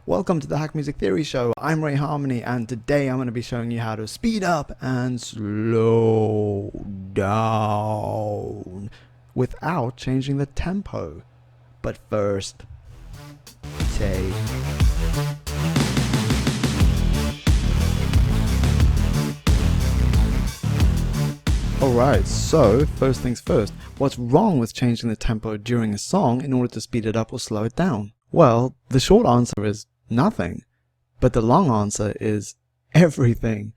Welcome to the Hack Music Theory Show. I'm Ray Harmony, and today I'm going to be showing you how to speed up and slow down without changing the tempo. But first, take. Alright, so first things first, what's wrong with changing the tempo during a song in order to speed it up or slow it down? Well, the short answer is nothing, but the long answer is everything.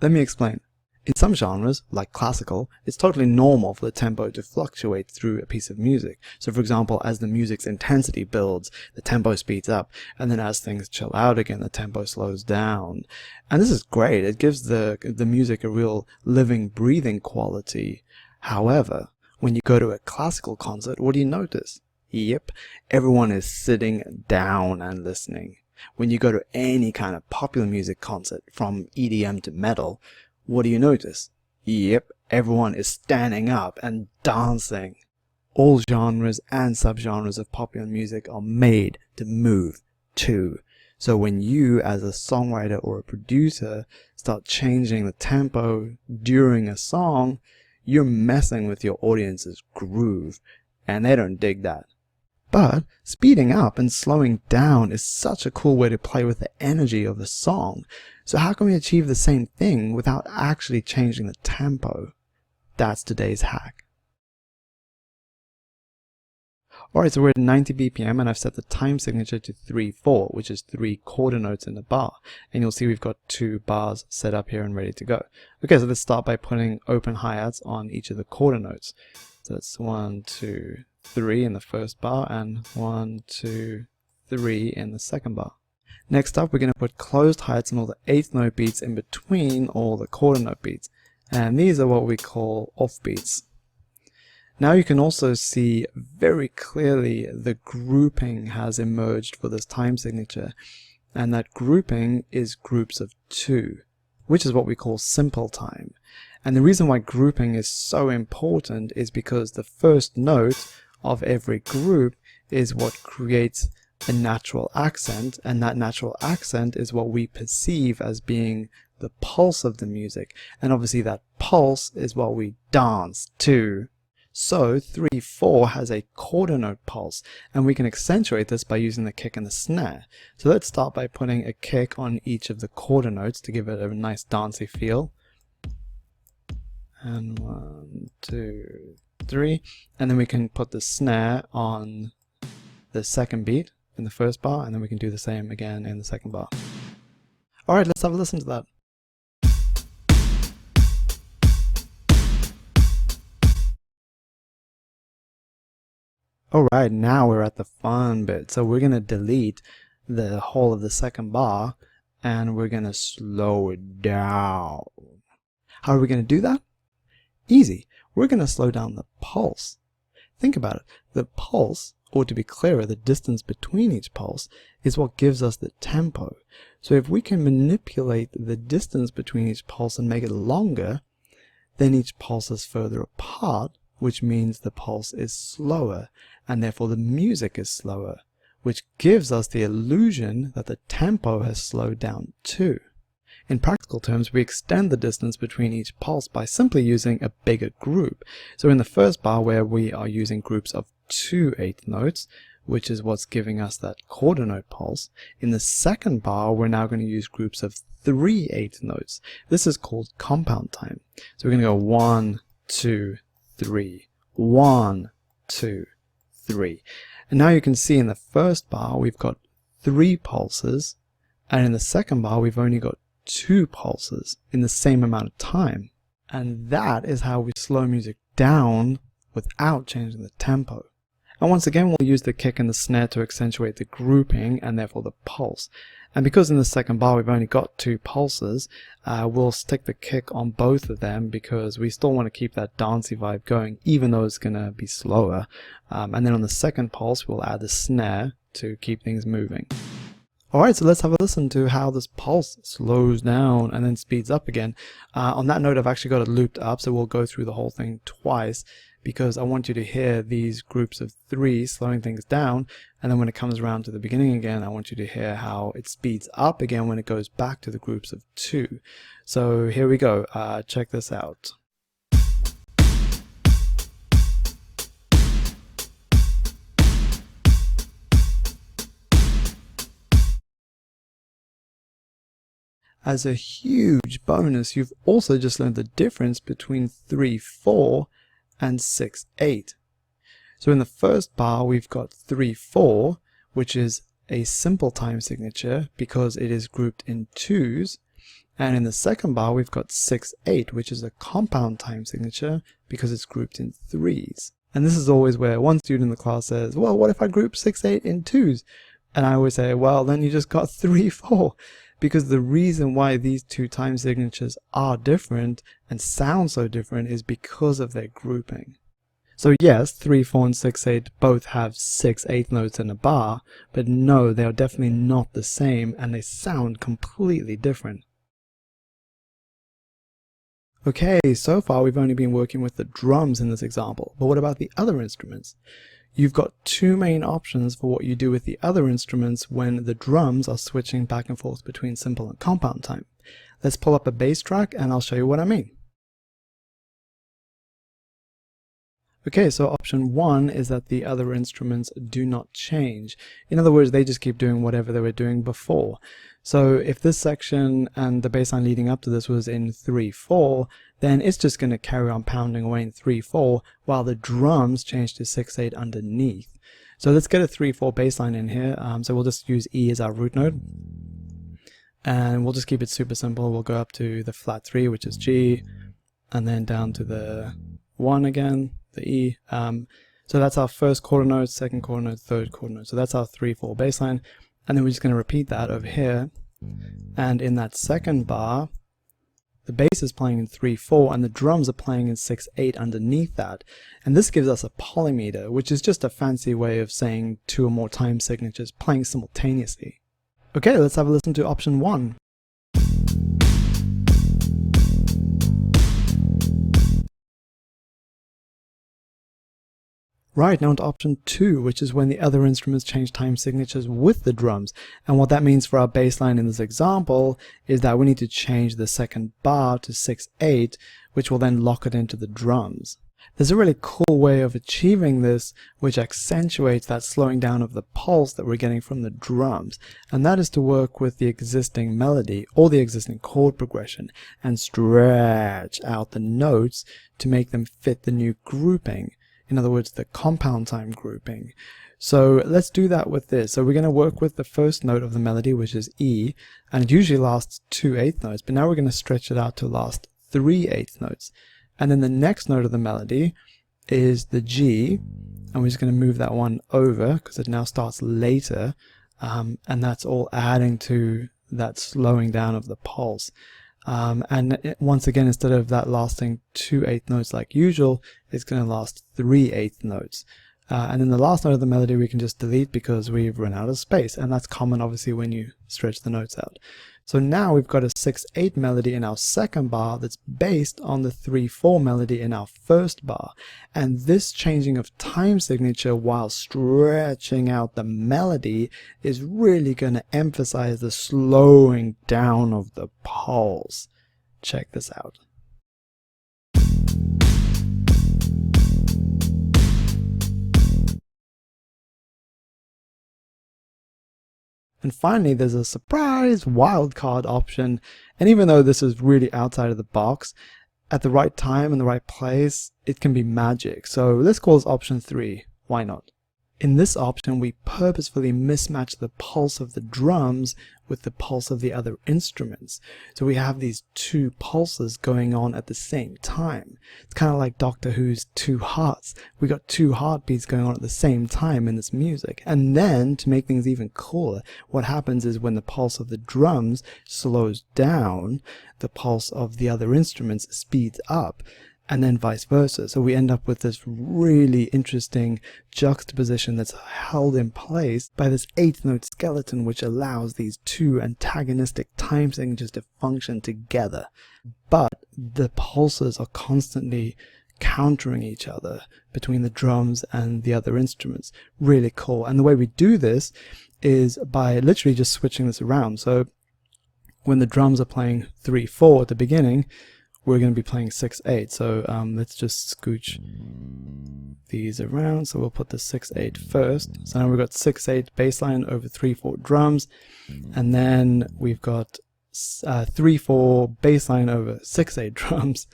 Let me explain. In some genres, like classical, it's totally normal for the tempo to fluctuate through a piece of music. So for example, as the music's intensity builds, the tempo speeds up, and then as things chill out again, the tempo slows down. And this is great. It gives the music a real living, breathing quality. However, when you go to a classical concert, what do you notice? Yep, everyone is sitting down and listening. When you go to any kind of popular music concert, from EDM to metal, what do you notice? Yep, everyone is standing up and dancing. All genres and subgenres of popular music are made to move too. So when you, as a songwriter or a producer, start changing the tempo during a song, you're messing with your audience's groove, and they don't dig that. But speeding up and slowing down is such a cool way to play with the energy of the song. So how can we achieve the same thing without actually changing the tempo? That's today's hack. Alright, so we're at 90 BPM and I've set the time signature to 3/4, which is 3 quarter notes in the bar. And you'll see we've got 2 bars set up here and ready to go. Okay, so let's start by putting open hi-hats on each of the quarter notes. So that's 1, 2, 3 in the first bar and 1, 2, 3 in the second bar. Next up, we're going to put closed hi-hats on all the 8th note beats in between all the quarter note beats. And these are what we call offbeats. Now you can also see very clearly the grouping has emerged for this time signature. And that grouping is groups of 2, which is what we call simple time. And the reason why grouping is so important is because the first note of every group is what creates a natural accent, and that natural accent is what we perceive as being the pulse of the music, and obviously that pulse is what we dance to. So 3/4 has a quarter note pulse, and we can accentuate this by using the kick and the snare. So let's start by putting a kick on each of the quarter notes to give it a nice dancey feel. And 1, 2, 3, and then we can put the snare on the second beat in the first bar, and then we can do the same again in the second bar. Alright, let's have a listen to that. Alright, now we're at the fun bit. So we're going to delete the whole of the second bar, and we're going to slow it down. How are we going to do that? Easy. We're going to slow down the pulse. Think about it. The pulse, or to be clearer, the distance between each pulse, is what gives us the tempo. So if we can manipulate the distance between each pulse and make it longer, then each pulse is further apart, which means the pulse is slower, and therefore the music is slower, which gives us the illusion that the tempo has slowed down too. In practical terms, we extend the distance between each pulse by simply using a bigger group. So in the first bar, where we are using groups of 2 8th notes, which is what's giving us that quarter note pulse, in the second bar, we're now going to use groups of 3 8th notes. This is called compound time. So we're going to go 1, 2, 3, 1, 2, 3. And now you can see in the first bar, we've got 3 pulses, and in the second bar, we've only got 2 pulses in the same amount of time. And that is how we slow music down without changing the tempo. And once again, we'll use the kick and the snare to accentuate the grouping and therefore the pulse. And because in the second bar we've only got 2 pulses, we'll stick the kick on both of them because we still want to keep that dancey vibe going, even though it's going to be slower. And then on the second pulse, we'll add the snare to keep things moving. Alright, so let's have a listen to how this pulse slows down and then speeds up again. On that note, I've actually got it looped up, so we'll go through the whole thing twice because I want you to hear these groups of 3 slowing things down, and then when it comes around to the beginning again, I want you to hear how it speeds up again when it goes back to the groups of 2. So here we go, check this out. As a huge bonus, you've also just learned the difference between 3/4 and 6/8. So in the first bar, we've got 3/4, which is a simple time signature because it is grouped in 2s. And in the second bar, we've got 6/8, which is a compound time signature because it's grouped in 3s. And this is always where one student in the class says, well, what if I group 6/8 in 2s? And I always say, well, then you just got 3/4. Because the reason why these 2 time signatures are different and sound so different is because of their grouping. So yes, 3/4 and 6/8 both have 6/8 notes in a bar, but no, they are definitely not the same and they sound completely different. Okay, so far we've only been working with the drums in this example, but what about the other instruments? You've got 2 main options for what you do with the other instruments when the drums are switching back and forth between simple and compound time. Let's pull up a bass track and I'll show you what I mean. Okay, so option 1 is that the other instruments do not change. In other words, they just keep doing whatever they were doing before. So if this section and the bass line leading up to this was in 3/4, then it's just going to carry on pounding away in 3/4 while the drums change to 6/8 underneath. So let's get a 3/4 bass line in here. So we'll just use E as our root note. And we'll just keep it super simple. We'll go up to the flat 3, which is G, and then down to the 1 again, the E. So that's our first quarter note, second quarter note, third quarter note. So that's our 3/4 bass line. And then we're just going to repeat that over here. And in that second bar, the bass is playing in 3/4 and the drums are playing in 6/8 underneath that. And this gives us a polymeter, which is just a fancy way of saying 2 or more time signatures playing simultaneously. Okay, let's have a listen to option 1. Right, now to option 2, which is when the other instruments change time signatures with the drums. And what that means for our bass line in this example is that we need to change the second bar to 6/8, which will then lock it into the drums. There's a really cool way of achieving this, which accentuates that slowing down of the pulse that we're getting from the drums. And that is to work with the existing melody or the existing chord progression and stretch out the notes to make them fit the new grouping. In other words, the compound time grouping. So let's do that with this. So we're going to work with the first note of the melody, which is E, and it usually lasts 2/8 notes, but now we're going to stretch it out to last 3/8 notes. And then the next note of the melody is the G, and we're just going to move that one over because it now starts later, and that's all adding to that slowing down of the pulse. Once again, instead of that lasting 2/8 notes like usual, it's going to last 3/8 notes. And then the last note of the melody we can just delete because we've run out of space, and that's common obviously when you stretch the notes out. So now we've got a 6/8 melody in our second bar that's based on the 3/4 melody in our first bar. And this changing of time signature while stretching out the melody is really going to emphasize the slowing down of the pulse. Check this out. And finally, there's a surprise wildcard option, and even though this is really outside of the box, at the right time and the right place, it can be magic. So let's call this option 3. Why not? In this option, we purposefully mismatch the pulse of the drums with the pulse of the other instruments. So we have these 2 pulses going on at the same time. It's kind of like Doctor Who's 2 hearts. We got 2 heartbeats going on at the same time in this music. And then, to make things even cooler, what happens is when the pulse of the drums slows down, the pulse of the other instruments speeds up. And then vice versa. So we end up with this really interesting juxtaposition that's held in place by this 8th note skeleton, which allows these 2 antagonistic time signatures to function together. But the pulses are constantly countering each other between the drums and the other instruments. Really cool. And the way we do this is by literally just switching this around. So when the drums are playing 3/4 at the beginning, we're going to be playing 6/8. So let's just scooch these around. So we'll put the 6/8 first. So now we've got 6/8 bass line over 3/4 drums, and then we've got 3/4 bass line over 6/8 drums.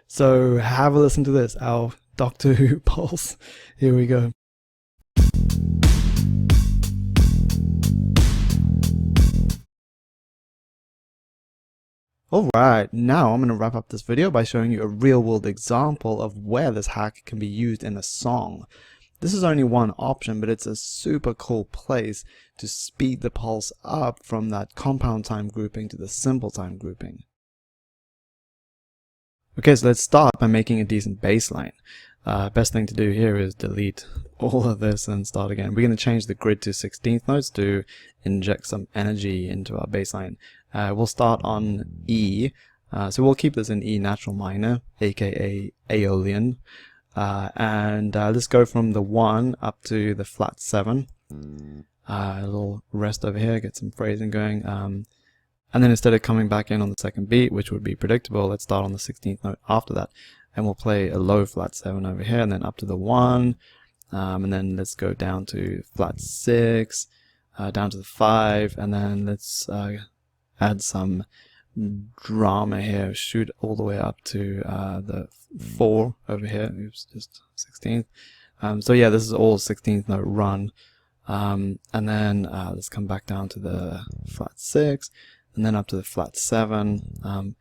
So have a listen to this, our Doctor Who pulse. Here we go. Alright, now I'm going to wrap up this video by showing you a real-world example of where this hack can be used in a song. This is only one option, but it's a super cool place to speed the pulse up from that compound time grouping to the simple time grouping. Okay, so let's start by making a decent bass line. Best thing to do here is delete all of this and start again. We're going to change the grid to 16th notes to inject some energy into our bass line. We'll start on E, so we'll keep this in E natural minor, aka Aeolian, and let's go from the 1 up to the flat 7. A little rest over here, get some phrasing going, and then instead of coming back in on the second beat, which would be predictable, let's start on the 16th note after that, and we'll play a low flat 7 over here, and then up to the 1, and then let's go down to flat 6, down to the 5, and then let's add some drama here, shoot all the way up to the 4 over here. Oops, just 16th. So yeah, this is all 16th note run, and then let's come back down to the flat 6, and then up to the flat 7,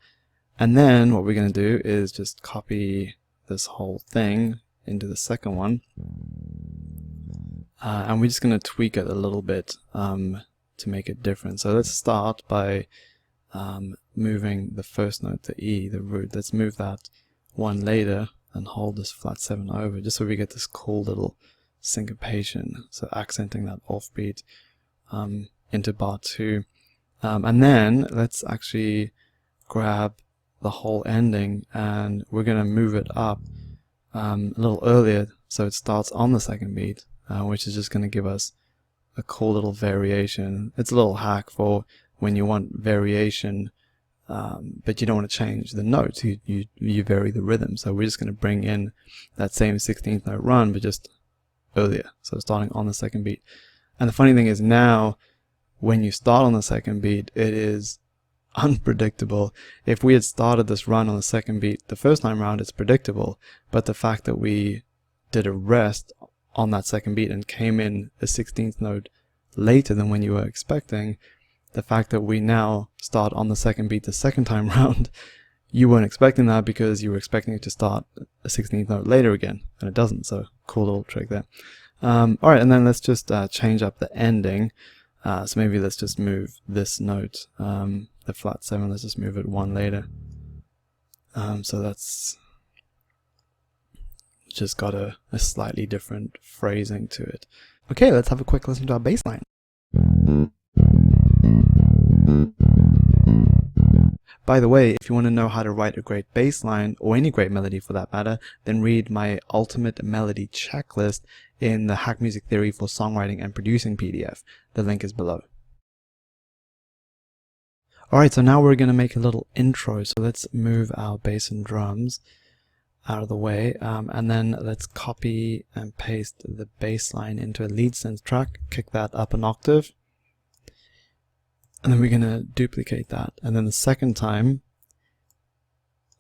and then what we're going to do is just copy this whole thing into the second one, and we're just going to tweak it a little bit to make it different. So let's start by moving the first note to E, the root. Let's move that one later and hold this flat 7 over, just so we get this cool little syncopation, so accenting that offbeat into bar 2. And then let's actually grab the whole ending and we're going to move it up a little earlier, so it starts on the second beat, which is just going to give us a cool little variation. It's a little hack for when you want variation, but you don't want to change the notes. You vary the rhythm. So we're just going to bring in that same 16th note run, but just earlier. So starting on the second beat. And the funny thing is now, when you start on the second beat, it is unpredictable. If we had started this run on the second beat the first time around, it's predictable. But the fact that we did a rest on that second beat and came in a 16th note later than when you were expecting, the fact that we now start on the second beat the second time round, you weren't expecting that because you were expecting it to start a 16th note later again, and it doesn't. So cool little trick there. Alright, and then let's just change up the ending. So maybe let's just move this note, the flat 7, let's just move it 1 later. So that's just got a slightly different phrasing to it. Okay, let's have a quick listen to our bass line. By the way, if you want to know how to write a great bass line, or any great melody for that matter, then read my Ultimate Melody Checklist in the Hack Music Theory for Songwriting and Producing PDF. The link is below. Alright, so now we're going to make a little intro. So let's move our bass and drums out of the way, and then let's copy and paste the bass line into a lead synth track, kick that up an octave, and then we're going to duplicate that, and then the second time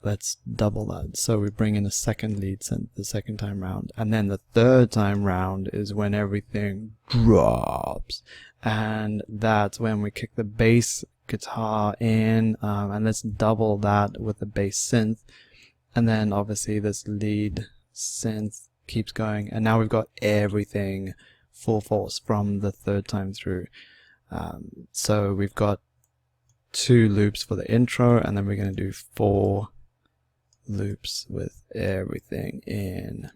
let's double that, so we bring in a second lead synth the second time round, and then the third time round is when everything drops, and that's when we kick the bass guitar in, and let's double that with the bass synth. And then obviously this lead synth keeps going, and now we've got everything full force from the third time through. So we've got 2 loops for the intro, and then we're going to do 4 loops with everything in.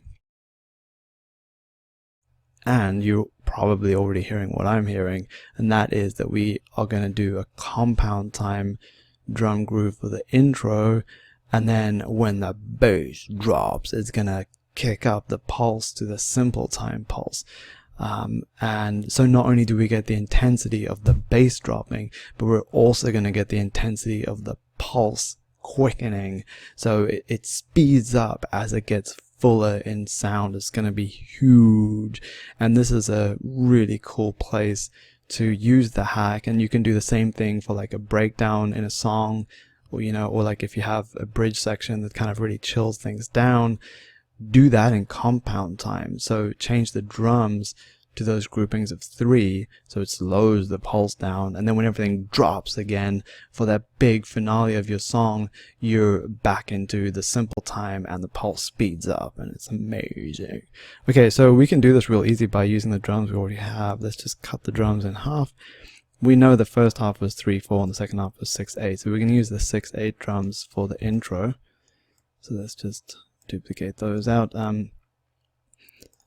And you're probably already hearing what I'm hearing, and that is that we are going to do a compound time drum groove for the intro, and then when the bass drops, it's gonna kick up the pulse to the simple time pulse. And so not only do we get the intensity of the bass dropping, but we're also going to get the intensity of the pulse quickening. So it speeds up as it gets fuller in sound. It's going to be huge. And this is a really cool place to use the hack. And you can do the same thing for like a breakdown in a song, or, you know, or like if you have a bridge section that kind of really chills things down. Do that in compound time. So change the drums to those groupings of 3, so it slows the pulse down, and then when everything drops again for that big finale of your song, you're back into the simple time and the pulse speeds up, and it's amazing. Okay, so we can do this real easy by using the drums we already have. Let's just cut the drums in half. We know the first half was 3/4 and the second half was 6/8, so we can use the 6/8 drums for the intro. So let's just duplicate those out,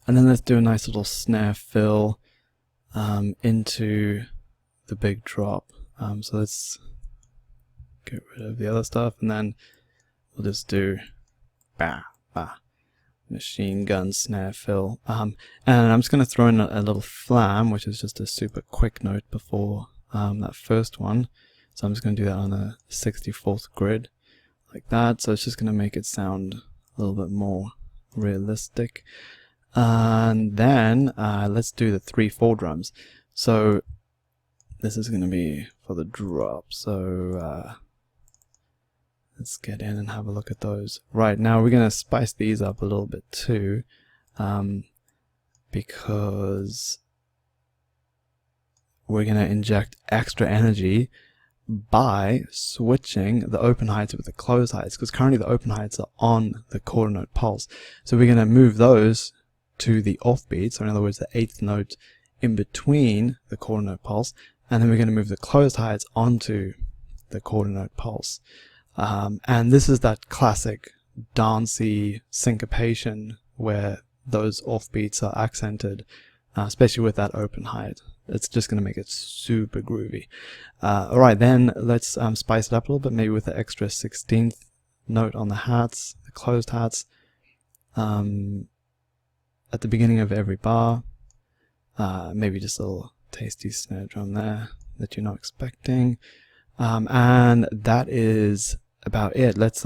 and then let's do a nice little snare fill into the big drop. So let's get rid of the other stuff, and then we'll just do bah, bah, machine gun snare fill. And I'm just going to throw in a little flam, which is just a super quick note before that first one. So I'm just going to do that on the 64th grid, like that. So it's just going to make it sound a little bit more realistic. And then let's do the 3/4 drums. So this is going to be for the drop. So let's get in and have a look at those. Right, now we're going to spice these up a little bit too, because we're going to inject extra energy by switching the open heights with the closed heights, because currently the open heights are on the quarter note pulse. So we're going to move those to the offbeat, so in other words the 8th note in between the quarter note pulse, and then we're going to move the closed heights onto the quarter note pulse. And this is that classic dancey syncopation where those offbeats are accented, especially with that open height. It's just going to make it super groovy. Alright, then let's spice it up a little bit, maybe with the extra 16th note on the hats, the closed hats, at the beginning of every bar. Maybe just a little tasty snare drum there that you're not expecting. And that is about it. Let's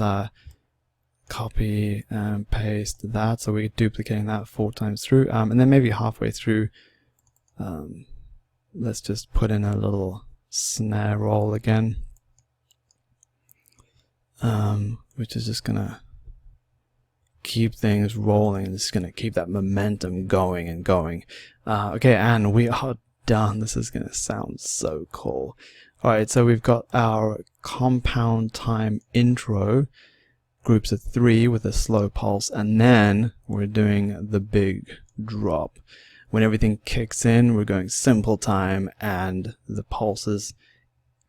copy and paste that, so we're duplicating that 4 times through, and then maybe halfway through let's just put in a little snare roll again, which is just gonna keep things rolling. It's gonna keep that momentum going and going. Okay, and we are done. This is gonna sound so cool. Alright, so we've got our compound time intro, groups of 3 with a slow pulse, and then we're doing the big drop. When everything kicks in, we're going simple time and the pulse is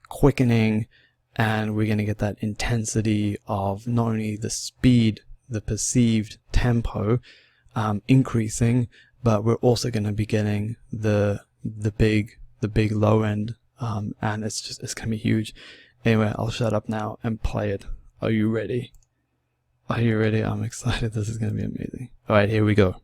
quickening, and we're going to get that intensity of not only the speed, the perceived tempo increasing, but we're also going to be getting the big low end, and it's going to be huge. Anyway, I'll shut up now and play it. Are you ready? Are you ready? I'm excited. This is going to be amazing. Alright, here we go.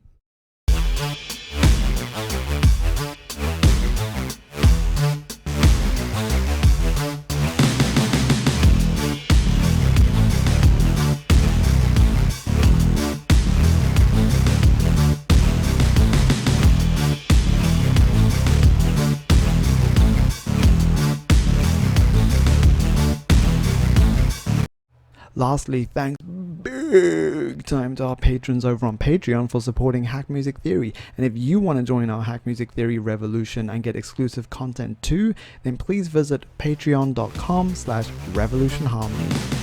Lastly, thanks big time to our patrons over on Patreon for supporting Hack Music Theory. And if you want to join our Hack Music Theory revolution and get exclusive content too, then please visit patreon.com/revolutionharmony.